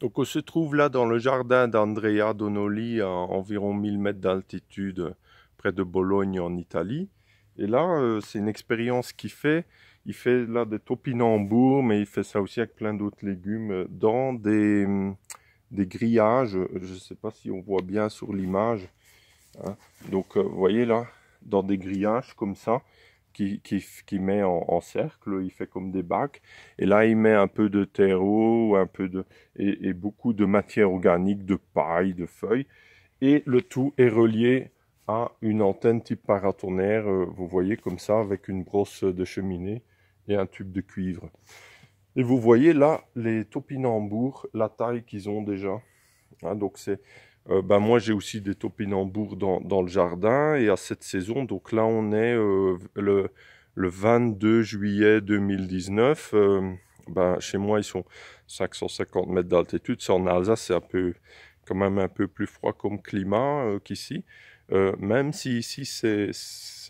Donc on se trouve là dans le jardin d'Andrea Donoli à environ 1000 mètres d'altitude près de Bologne en Italie. Et là, c'est une expérience qu'il fait. Il fait là des topinambours, mais il fait ça aussi avec plein d'autres légumes dans des grillages. Je ne sais pas si on voit bien sur l'image, hein. Donc vous voyez là, dans des grillages comme ça qui met en cercle, il fait comme des bacs, et là il met un peu de terreau, un peu de et beaucoup de matière organique, de paille, de feuilles, et le tout est relié à une antenne type paratonnerre, vous voyez comme ça, avec une brosse de cheminée et un tube de cuivre. Et vous voyez là les topinambours, la taille qu'ils ont déjà, hein. Donc c'est ben moi j'ai aussi des topinambours dans le jardin et à cette saison, donc là on est le 22 juillet 2019. Ben, chez moi ils sont 550 mètres d'altitude, c'est en Alsace, c'est un peu quand même un peu plus froid comme climat qu'ici. Même si ici c'est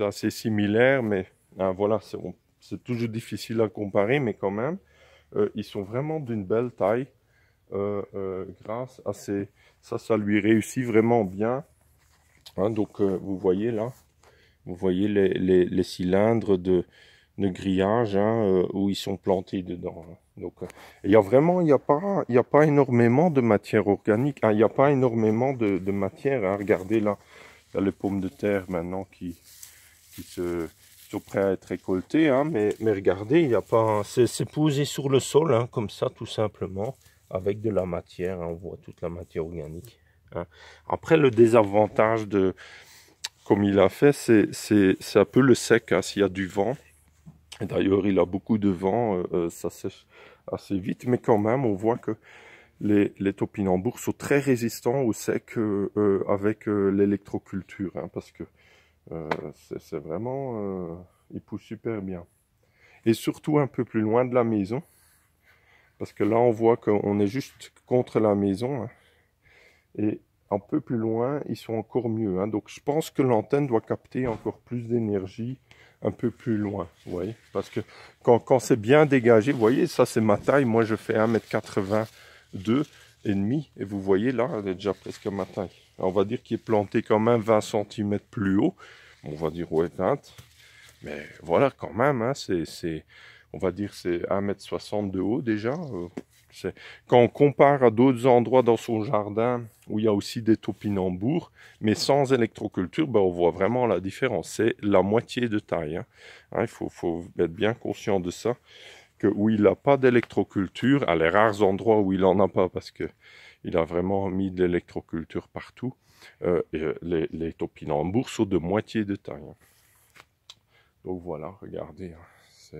assez similaire, mais hein, voilà, c'est toujours difficile à comparer, mais quand même, ils sont vraiment d'une belle taille grâce à ces... Ça lui réussit vraiment bien, hein. Donc, vous voyez là, vous voyez les cylindres de grillage, hein, où ils sont plantés dedans, hein. Donc, il y a vraiment, il y a pas énormément de matière organique, hein, il n'y a pas énormément de matière, hein. Regardez là, il y a les pommes de terre maintenant qui sont prêts à être récoltées, hein, mais regardez, il y a pas, c'est posé sur le sol, hein, comme ça, tout simplement, avec de la matière, hein, on voit toute la matière organique, hein. Après, le désavantage de, comme il a fait, c'est un peu le sec, hein, s'il y a du vent. D'ailleurs, il a beaucoup de vent, ça sèche assez vite, mais quand même, on voit que les topinambours sont très résistants au sec avec l'électroculture, hein, parce que c'est vraiment, il pousse super bien. Et surtout un peu plus loin de la maison, parce que là on voit qu'on est juste contre la maison, hein, et un peu plus loin ils sont encore mieux, hein. Donc je pense que l'antenne doit capter encore plus d'énergie un peu plus loin, vous voyez, parce que quand c'est bien dégagé, vous voyez, ça c'est ma taille, moi je fais 1,82 m et demi, et vous voyez là, elle est déjà presque à ma taille. Alors, on va dire qu'il est planté quand même 20 cm plus haut, on va dire ouais 20, mais voilà quand même, hein, on va dire c'est 1,60 m de haut déjà. Quand on compare à d'autres endroits dans son jardin où il y a aussi des topinambours, mais sans électroculture, ben on voit vraiment la différence. C'est la moitié de taille, hein. Hein, il faut être bien conscient de ça, que où il n'a pas d'électroculture, à les rares endroits où il n'en a pas, parce que il a vraiment mis de l'électroculture partout, les topinambours sont de moitié de taille, hein. Donc voilà, regardez, hein,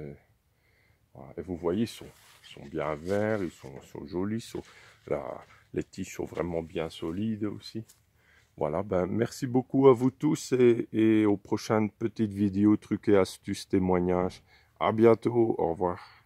voilà. Et vous voyez, ils sont bien verts, sont jolis, là, les tiges sont vraiment bien solides aussi. Voilà, ben merci beaucoup à vous tous et aux prochaines petites vidéos, trucs et astuces, témoignages. À bientôt, au revoir.